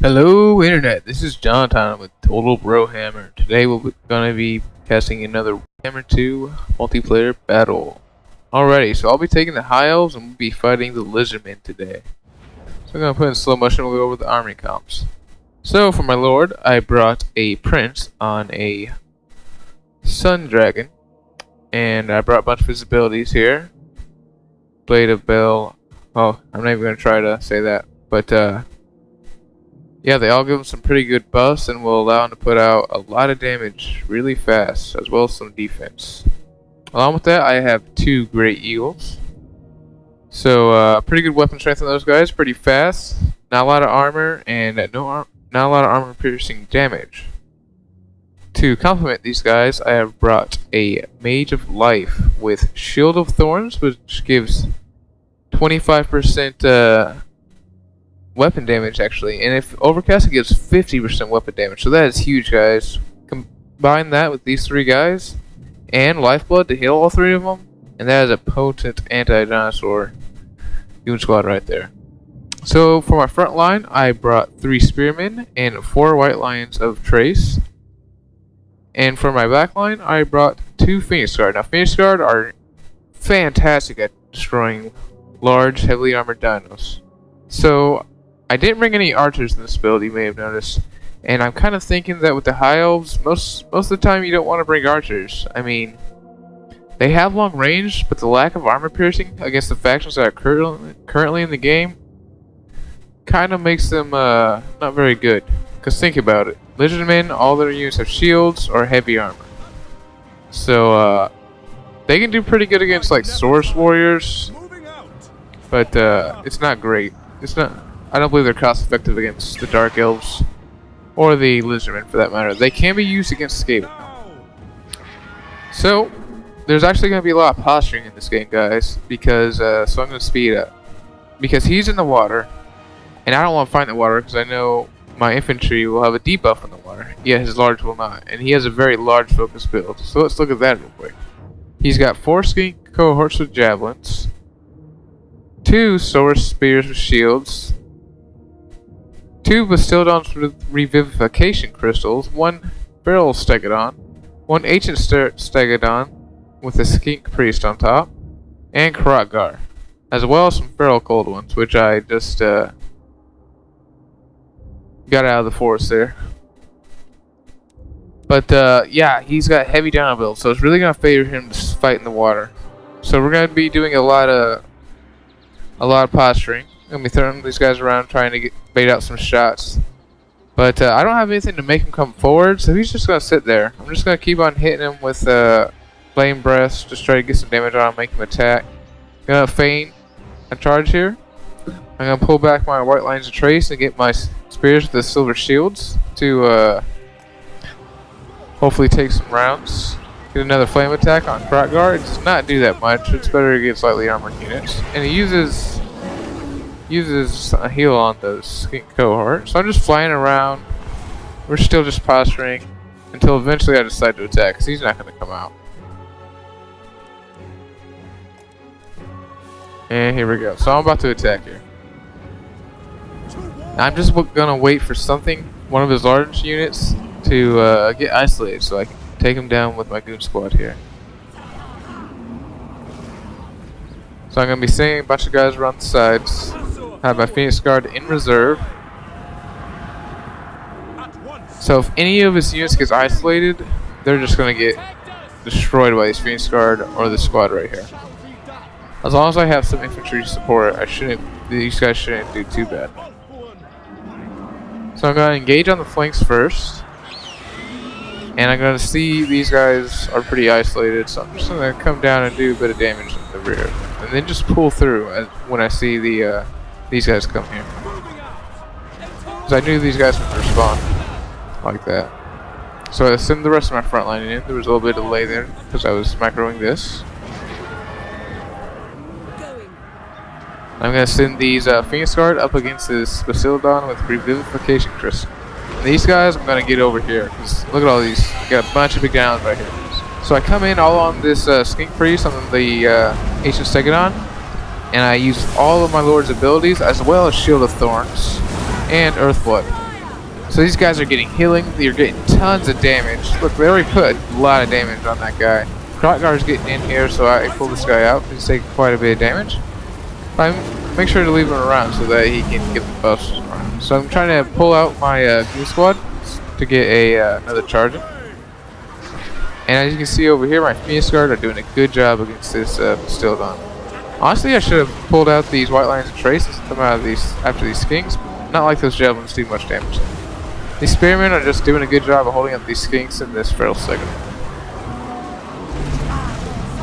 Hello Internet, this is Jonathan with Total Warhammer. Today we're going to be casting another Warhammer 2 multiplayer battle. Alrighty, so I'll be taking the High Elves and we'll be fighting the Lizardmen today. So I'm going to put in slow motion and we'll go over the army comps. So for my lord, I brought a prince on a sun dragon. And I brought a bunch of his abilities here. Blade of Bell. Oh, I'm not even going to try to say that. But yeah, they all give him some pretty good buffs and will allow him to put out a lot of damage really fast, as well as some defense. Along with that, I have two Great Eagles. So, pretty good weapon strength on those guys, pretty fast, not a lot of armor, and not a lot of armor piercing damage. To complement these guys, I have brought a Mage of Life with Shield of Thorns, which gives 25% weapon damage actually, and if overcast, it gives 50% weapon damage, so that is huge, guys. Combine that with these three guys and Lifeblood to heal all three of them, and that is a potent anti-dinosaur goon squad right there. So for my front line, I brought 3 spearmen and 4 white lions of trace, and for my back line, I brought 2 Phoenix Guard. Now Phoenix Guard are fantastic at destroying large, heavily armored dinos. So I didn't bring any archers in this build, you may have noticed, and I'm kind of thinking that with the High Elves, most of the time you don't want to bring archers. I mean, they have long range, but the lack of armor piercing against the factions that are currently in the game kind of makes them not very good. Because think about it, Lizardmen, all their units have shields or heavy armor. So they can do pretty good against like Source Warriors, but it's not great. I don't believe they're cost effective against the Dark Elves or the Lizardmen for that matter. They can be used against Skaven. So there's actually going to be a lot of posturing in this game, guys, because so I'm going to speed up because he's in the water, and I don't want to fight in the water because I know my infantry will have a debuff in the water. Yeah, his large will not, and he has a very large focus build. So let's look at that real quick. He's got 4 skink cohorts with javelins, 2 source spears with shields, 2 Bastildons with revivification crystals, 1 feral stegodon, 1 ancient stegodon with a skink priest on top, and Karatgar, as well as some feral cold ones, which I just got out of the forest there. But yeah, he's got heavy down build, so it's really gonna favor him to fight in the water. So we're gonna be doing a lot of posturing. I'm gonna be throwing these guys around, trying to bait out some shots. But I don't have anything to make him come forward, so he's just gonna sit there. I'm just gonna keep on hitting him with flame breath, just try to get some damage on him, make him attack. Gonna feign a charge here. I'm gonna pull back my white lines of trace and get my spears with the silver shields to hopefully take some rounds. Get another flame attack on Karatgar. It does not do that much. It's better to get slightly armored units. And he uses a heal on those skink cohort. So I'm just flying around. We're still just posturing until eventually I decide to attack, because he's not going to come out. And here we go. So I'm about to attack here. I'm just going to wait for one of his large units to get isolated so I can take him down with my goon squad here. So I'm going to be sending a bunch of guys around the sides. Have my Phoenix Guard in reserve. So if any of his units gets isolated, they're just going to get destroyed by these Phoenix Guard or the squad right here. As long as I have some infantry support, these guys shouldn't do too bad. So I'm going to engage on the flanks first. And I'm going to see these guys are pretty isolated, so I'm just going to come down and do a bit of damage in the rear. And then just pull through when I see these guys come here. Because I knew these guys would respond like that. So I send the rest of my front line in. There was a little bit of delay there because I was macroing this. I'm going to send these Phoenix Guard up against this Bastildon with Revivification Crystal. And these guys I'm going to get over here, because look at all these. Got a bunch of big downs right here. So I come in all on this Skink Priest on the Ancient Stegodon, and I use all of my Lord's abilities as well as Shield of Thorns and Earthblood. So these guys are getting healing. They're getting tons of damage. Look, they already put a lot of damage on that guy. Krotgar's getting in here, so I pull this guy out. He's taking quite a bit of damage. I make sure to leave him around so that he can get the buffs around. So I'm trying to pull out my Ghoul Squad to get another charge in. And as you can see over here, my Phoenix Guard are doing a good job against this Bastildon. Honestly, I should have pulled out these White Lions and Traces and come out of these after these Skinks, but not like those Javelins do much damage. These Spearmen are just doing a good job of holding up these Skinks in this Feral segment.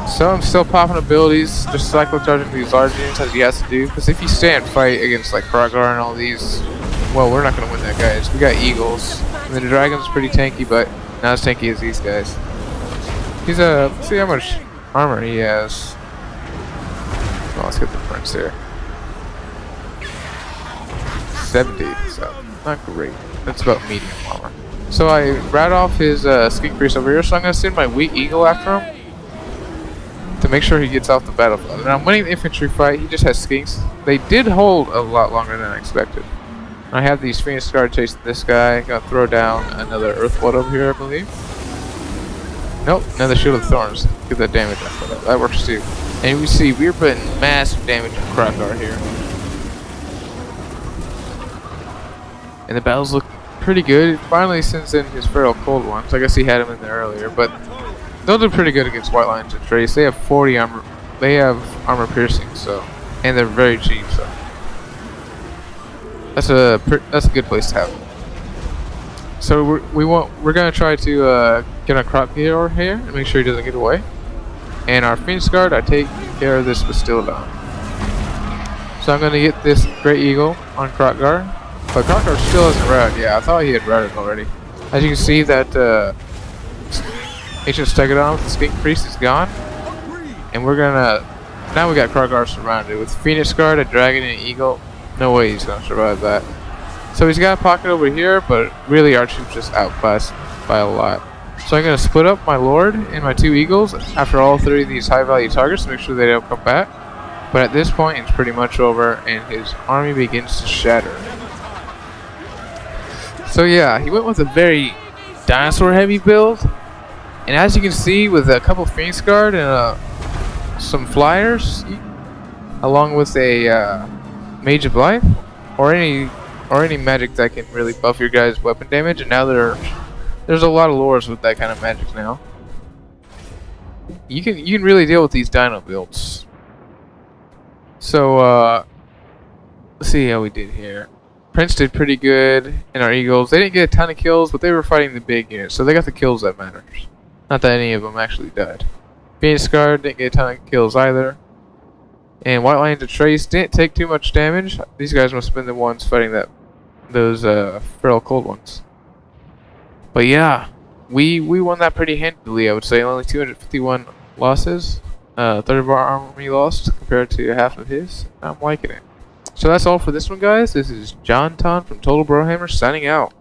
So I'm still popping abilities, just cycle charging these large units as he has to do, because if you stay and fight against like Krotgar and all these, well, we're not going to win that, guys. We got Eagles, and the Dragon's pretty tanky, but not as tanky as these guys. He's let's see how much armor he has. Well, let's get the prints here. 70, so not great. That's about medium armor. So I rat off his Skink Priest over here, so I'm going to send my Weak Eagle after him to make sure he gets off the battlefield. And I'm winning the infantry fight. He just has Skinks. They did hold a lot longer than I expected. I have these Phoenix Guard chasing this guy. Gonna throw down another Earthblood over here, I believe. Nope, another Shield of Thorns. Get that damage after that. That works too. And we see we're putting massive damage on Krotgar here. And the battle's looking pretty good. It finally sends in his Feral Cold Ones. I guess he had him in there earlier, but they'll do pretty good against White Lions and Trace. They have 40 armor. They have armor piercing, so, and they're very cheap, so that's a good place to have them. So we're gonna try to get on Krotgar here and make sure he doesn't get away. And our Phoenix Guard are taking care of this Bastildon. So I'm gonna get this Great Eagle on Krotgar, but Krotgar still hasn't routed. Yeah, I thought he had routed already. As you can see, that Ancient Stegodon with the Skink Priest is gone, and we're gonna. Now we got Krotgar surrounded with Phoenix Guard, a Dragon, and an Eagle. No way he's gonna survive that. So he's got a pocket over here, but really our troops just outclassed by a lot. So I'm gonna split up my Lord and my 2 Eagles after all 3 of these high value targets to make sure they don't come back. But at this point, it's pretty much over, and his army begins to shatter. So yeah, he went with a very dinosaur heavy build. And as you can see, with a couple Phoenix Guard and some Flyers, along with a Mage of Life, or any magic that can really buff your guys' weapon damage, and now there's a lot of lures with that kind of magic now. You can really deal with these dino builds. So let's see how we did here. Prince did pretty good, and our Eagles, they didn't get a ton of kills, but they were fighting the big units, so they got the kills that matters. Not that any of them actually died. Phoenix Guard didn't get a ton of kills either. And White Lions of Trace didn't take too much damage. These guys must have been the ones fighting those Feral Cold Ones. But yeah, we won that pretty handily, I would say. Only 251 losses. A third of our army lost compared to half of his. I'm liking it. So that's all for this one, guys. This is John Ton from Total Brohammer signing out.